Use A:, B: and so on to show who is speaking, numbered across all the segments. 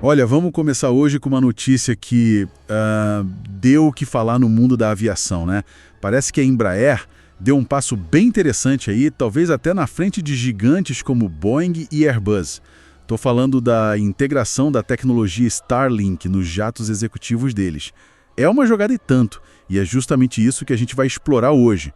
A: Olha, vamos começar hoje com uma notícia que deu o que falar no mundo da aviação, né? Parece que a Embraer deu um passo bem interessante aí, talvez até na frente de gigantes como Boeing e Airbus. Estou falando da integração da tecnologia Starlink nos jatos executivos deles. É uma jogada e tanto, e é justamente isso que a gente vai explorar hoje.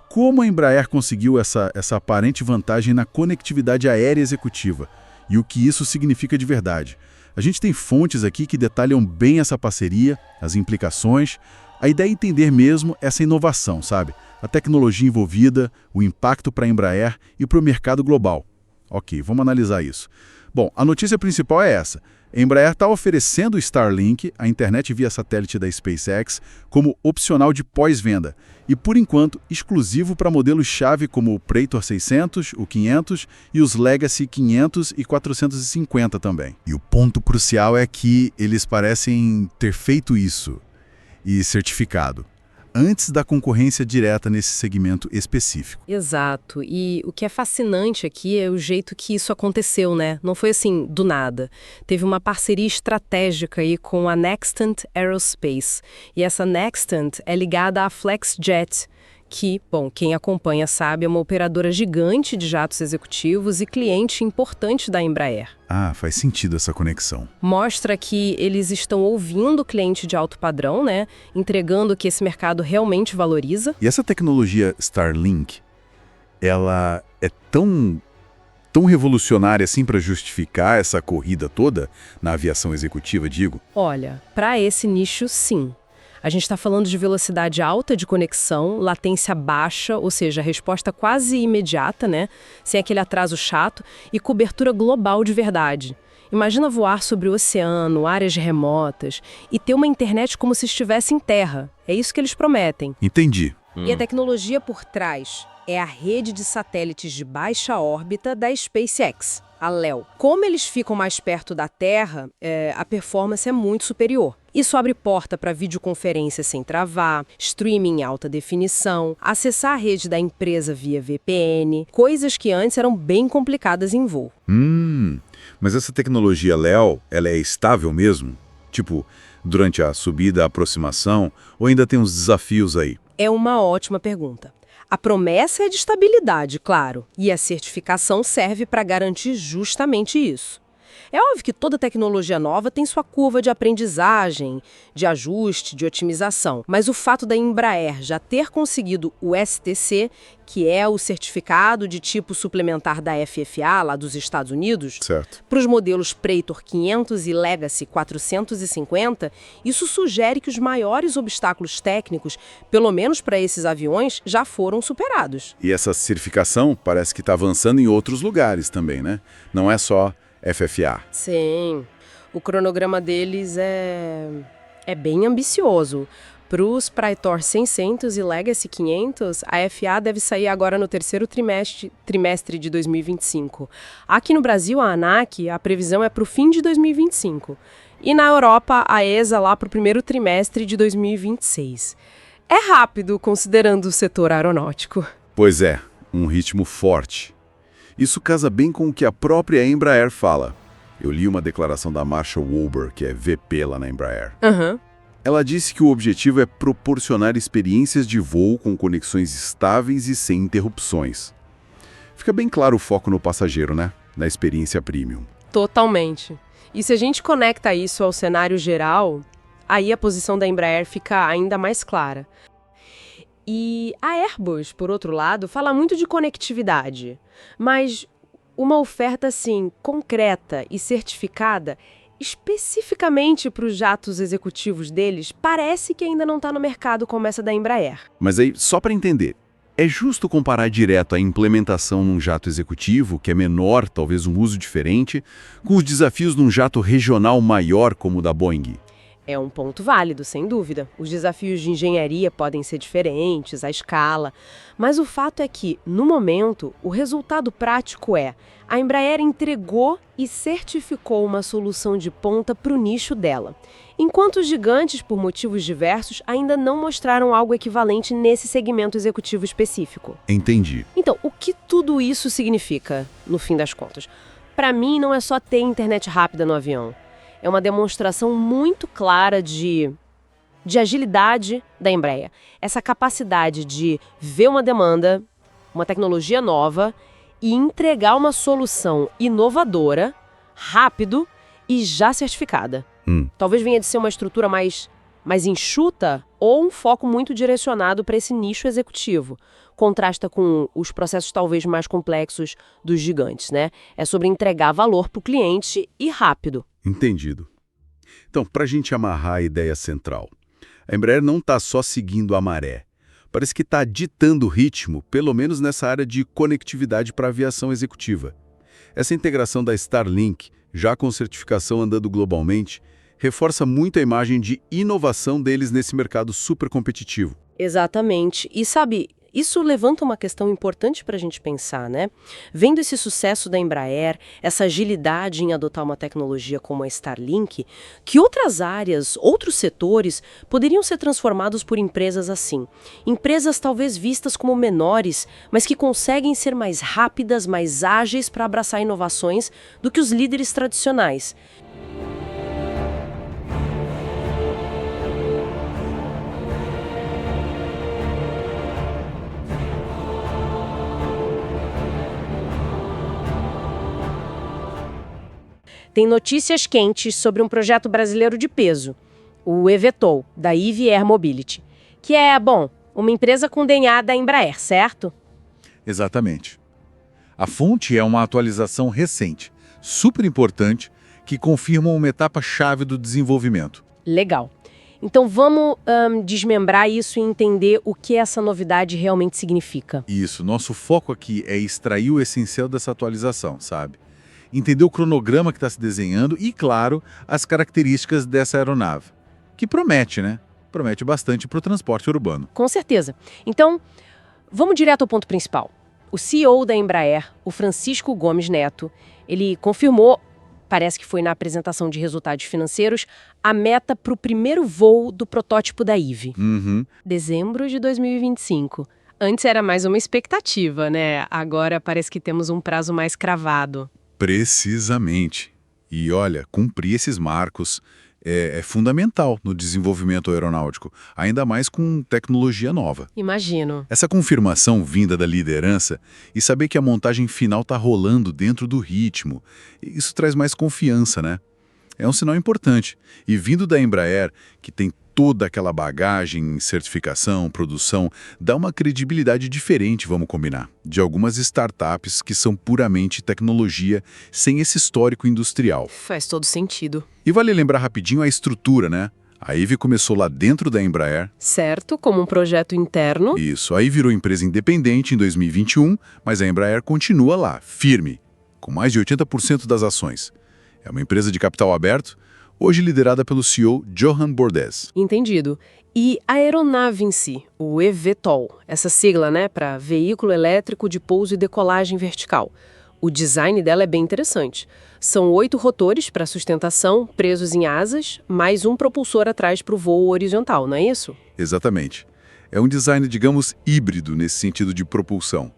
A: Como a Embraer conseguiu essa aparente vantagem na conectividade aérea executiva e o que isso significa de verdade. A gente tem fontes aqui que detalham bem essa parceria, as implicações. A ideia é entender mesmo essa inovação, sabe? A tecnologia envolvida, o impacto para a Embraer e para o mercado global. Ok, vamos analisar isso. Bom, a notícia principal é essa. A Embraer está oferecendo o Starlink, a internet via satélite da SpaceX, como opcional de pós-venda. E, por enquanto, exclusivo para modelos-chave como o Praetor 600, o 500 e os Legacy 500 e 450 também. E o ponto crucial é que eles parecem ter feito isso e certificado antes da concorrência direta nesse segmento específico.
B: Exato. E o que é fascinante aqui é o jeito que isso aconteceu, né? Não foi assim, do nada. Teve uma parceria estratégica aí com a Nextant Aerospace. E essa Nextant é ligada à FlexJet, que, bom, quem acompanha sabe, é uma operadora gigante de jatos executivos e cliente importante da Embraer.
A: Ah, faz sentido essa conexão.
B: Mostra que eles estão ouvindo o cliente de alto padrão, né? Entregando o que esse mercado realmente valoriza.
A: E essa tecnologia Starlink, ela é tão revolucionária assim para justificar essa corrida toda na aviação executiva, digo?
B: Olha, para esse nicho, sim. A gente está falando de velocidade alta de conexão, latência baixa, ou seja, resposta quase imediata, né? Sem aquele atraso chato, e cobertura global de verdade. Imagina voar sobre o oceano, áreas remotas, e ter uma internet como se estivesse em terra. É isso que eles prometem.
A: Entendi.
B: E a tecnologia por trás é a rede de satélites de baixa órbita da SpaceX, a LEO. Como eles ficam mais perto da Terra, a performance é muito superior. Isso abre porta para videoconferência sem travar, streaming em alta definição, acessar a rede da empresa via VPN, coisas que antes eram bem complicadas em voo.
A: Mas essa tecnologia LEO, ela é estável mesmo? Tipo, durante a subida, a aproximação, ou ainda tem uns desafios aí?
B: É uma ótima pergunta. A promessa é de estabilidade, claro, e a certificação serve para garantir justamente isso. É óbvio que toda tecnologia nova tem sua curva de aprendizagem, de ajuste, de otimização, mas o fato da Embraer já ter conseguido o STC, que é o certificado de tipo suplementar da FAA, lá dos Estados Unidos, para os modelos Praetor 500 e Legacy 450, isso sugere que os maiores obstáculos técnicos, pelo menos para esses aviões, já foram superados.
A: E essa certificação parece que está avançando em outros lugares também, né? Não é só FAA.
B: Sim, o cronograma deles é bem ambicioso. Para os Praetor 600 e Legacy 500, a FAA deve sair agora no terceiro trimestre de 2025. Aqui no Brasil, a ANAC, a previsão é para o fim de 2025. E na Europa, a ESA lá para o primeiro trimestre de 2026. É rápido, considerando o setor aeronáutico.
A: Pois é, um ritmo forte. Isso casa bem com o que a própria Embraer fala. Eu li uma declaração da Marcia Wolber, que é VP lá na Embraer. Ela disse que o objetivo é proporcionar experiências de voo com conexões estáveis e sem interrupções. Fica bem claro o foco no passageiro, né? Na experiência premium.
B: Totalmente. E se a gente conecta isso ao cenário geral, aí a posição da Embraer fica ainda mais clara. E a Airbus, por outro lado, fala muito de conectividade, mas uma oferta, assim, concreta e certificada, especificamente para os jatos executivos deles, parece que ainda não está no mercado como essa da Embraer.
A: Mas aí, só para entender, é justo comparar direto a implementação num jato executivo, que é menor, talvez um uso diferente, com os desafios num jato regional maior como o da Boeing?
B: É um ponto válido, sem dúvida. Os desafios de engenharia podem ser diferentes, a escala. Mas o fato é que, no momento, o resultado prático é: a Embraer entregou e certificou uma solução de ponta para o nicho dela. Enquanto os gigantes, por motivos diversos, ainda não mostraram algo equivalente nesse segmento executivo específico.
A: Entendi.
B: Então, o que tudo isso significa, no fim das contas? Para mim, não é só ter internet rápida no avião. é uma demonstração muito clara de agilidade da Embraer. Essa capacidade de ver uma demanda, uma tecnologia nova e entregar uma solução inovadora, rápido e já certificada. Talvez venha de ser uma estrutura mais enxuta ou um foco muito direcionado para esse nicho executivo. Contrasta com os processos talvez mais complexos dos gigantes, né? É sobre entregar valor para o cliente e rápido.
A: Entendido. Então, para a gente amarrar a ideia central, a Embraer não está só seguindo a maré. Parece que está ditando o ritmo, pelo menos nessa área de conectividade para aviação executiva. Essa integração da Starlink, já com certificação andando globalmente, reforça muito a imagem de inovação deles nesse mercado super competitivo.
B: Exatamente. E sabe, isso levanta uma questão importante para a gente pensar, né? Vendo esse sucesso da Embraer, essa agilidade em adotar uma tecnologia como a Starlink, que outras áreas, outros setores poderiam ser transformados por empresas assim? Empresas talvez vistas como menores, mas que conseguem ser mais rápidas, mais ágeis para abraçar inovações do que os líderes tradicionais. Tem notícias quentes sobre um projeto brasileiro de peso, o eVTOL, da Eve Air Mobility, que é, bom, uma empresa com DNA da Embraer, certo?
C: Exatamente. A fonte é uma atualização recente, super importante, que confirma uma etapa-chave do desenvolvimento.
B: Legal. Então vamos desmembrar isso e entender o que essa novidade realmente significa.
C: Isso, nosso foco aqui é extrair o essencial dessa atualização, sabe? Entender o cronograma que está se desenhando e, claro, as características dessa aeronave, que promete, né? Promete bastante para o transporte urbano.
B: Com certeza. Então, vamos direto ao ponto principal. O CEO da Embraer, o Francisco Gomes Neto, ele confirmou, parece que foi na apresentação de resultados financeiros, a meta para o primeiro voo do protótipo da Eve. Dezembro de 2025. Antes era mais uma expectativa, né? Agora parece que temos um prazo mais cravado.
C: Precisamente. E olha, cumprir esses marcos é fundamental no desenvolvimento aeronáutico, ainda mais com tecnologia nova.
B: Imagino.
C: Essa confirmação vinda da liderança e saber que a montagem final está rolando dentro do ritmo, isso traz mais confiança, né? É um sinal importante. E vindo da Embraer, que tem toda aquela bagagem, certificação, produção, dá uma credibilidade diferente, vamos combinar, de algumas startups que são puramente tecnologia, sem esse histórico industrial.
B: Faz todo sentido.
C: E vale lembrar rapidinho a estrutura, né? A Eve começou lá dentro da Embraer.
B: Certo, como um projeto interno.
C: Isso, aí virou empresa independente em 2021, mas a Embraer continua lá, firme, com mais de 80% das ações. É uma empresa de capital aberto, hoje liderada pelo CEO Johan Bordés.
B: Entendido. E a aeronave em si, o eVTOL, essa sigla, né, para Veículo Elétrico de Pouso e Decolagem Vertical. O design dela é bem interessante. São 8 rotores para sustentação, presos em asas, mais um propulsor atrás para o voo horizontal, não é isso?
C: Exatamente. É um design, digamos, híbrido nesse sentido de propulsão.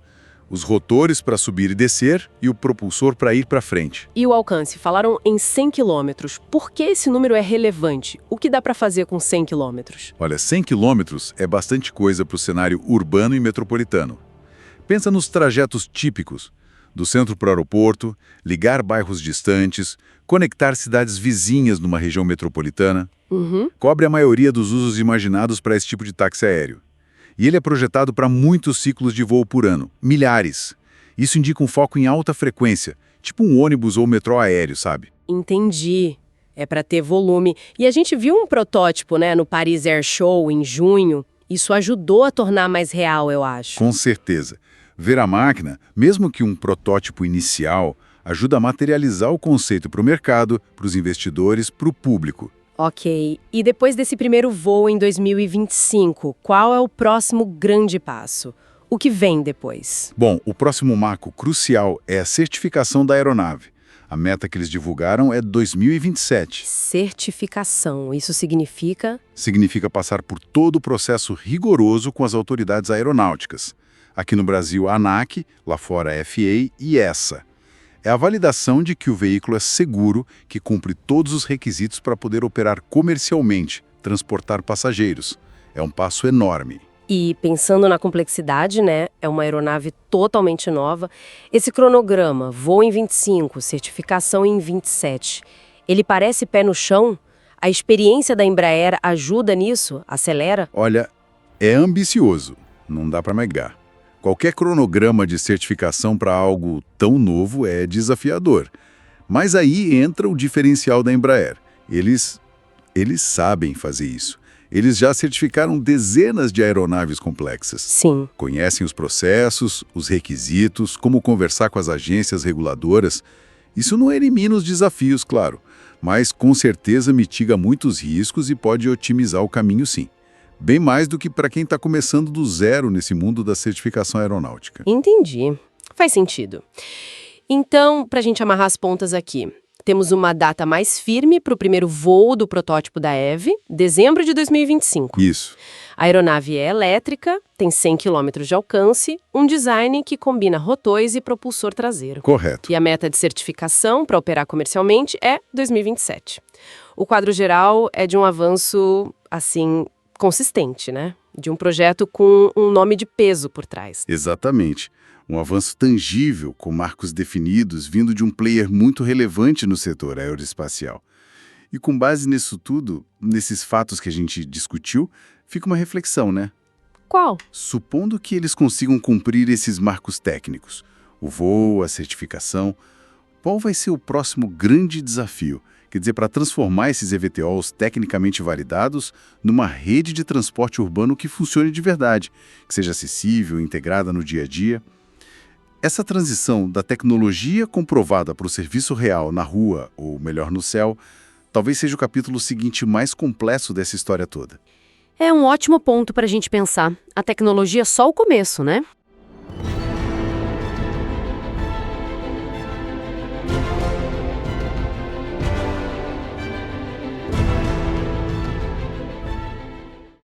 C: Os rotores para subir e descer e o propulsor para ir para frente.
B: E o alcance? Falaram em 100 quilômetros. Por que esse número é relevante? O que dá para fazer com 100 quilômetros?
C: Olha, 100 quilômetros é bastante coisa para o cenário urbano e metropolitano. Pensa nos trajetos típicos, do centro para o aeroporto, ligar bairros distantes, conectar cidades vizinhas numa região metropolitana. Cobre a maioria dos usos imaginados para esse tipo de táxi aéreo. E ele é projetado para muitos ciclos de voo por ano, milhares. Isso indica um foco em alta frequência, tipo um ônibus ou metrô aéreo, sabe?
B: Entendi. É para ter volume. E a gente viu um protótipo, né, no Paris Air Show em junho. Isso ajudou a tornar mais real, eu acho.
C: Com certeza. Ver a máquina, mesmo que um protótipo inicial, ajuda a materializar o conceito para o mercado, para os investidores, para o público.
B: Ok. E depois desse primeiro voo em 2025, qual é o próximo grande passo? O que vem depois?
C: Bom, o próximo marco crucial é a certificação da aeronave. A meta que eles divulgaram é 2027.
B: Certificação. Isso significa?
C: Significa passar por todo o processo rigoroso com as autoridades aeronáuticas. Aqui no Brasil, a ANAC, lá fora a FAA e ESA. É a validação de que o veículo é seguro, que cumpre todos os requisitos para poder operar comercialmente, transportar passageiros. É um passo enorme.
B: E pensando na complexidade, né, é uma aeronave totalmente nova. Esse cronograma, voo em 25, certificação em 27, ele parece pé no chão? A experiência da Embraer ajuda nisso? Acelera?
C: Olha, é ambicioso, não dá para negar. Qualquer cronograma de certificação para algo tão novo é desafiador. Mas aí entra o diferencial da Embraer. Eles sabem fazer isso. Eles já certificaram dezenas de aeronaves complexas.
B: Sim.
C: Conhecem os processos, os requisitos, como conversar com as agências reguladoras. Isso não elimina os desafios, claro, mas com certeza mitiga muitos riscos e pode otimizar o caminho, sim. Bem mais do que para quem está começando do zero nesse mundo da certificação aeronáutica.
B: Entendi. Faz sentido. Então, para a gente amarrar as pontas aqui, temos uma data mais firme para o primeiro voo do protótipo da EVE, dezembro de 2025.
C: Isso.
B: A aeronave é elétrica, tem 100 km de alcance, um design que combina rotores e propulsor traseiro.
C: Correto.
B: E a meta de certificação para operar comercialmente é 2027. O quadro geral é de um avanço, assim, consistente, né? De um projeto com um nome de peso por trás.
C: Exatamente. Um avanço tangível, com marcos definidos, vindo de um player muito relevante no setor aeroespacial. E com base nisso tudo, nesses fatos que a gente discutiu, fica uma reflexão, né?
B: Qual?
C: Supondo que eles consigam cumprir esses marcos técnicos, o voo, a certificação, qual vai ser o próximo grande desafio? Quer dizer, para transformar esses EVTOLs tecnicamente validados numa rede de transporte urbano que funcione de verdade, que seja acessível, integrada no dia a dia. Essa transição da tecnologia comprovada para o serviço real na rua, ou melhor, no céu, talvez seja o capítulo seguinte mais complexo dessa história toda.
D: É um ótimo ponto para a gente pensar. A tecnologia é só o começo, né?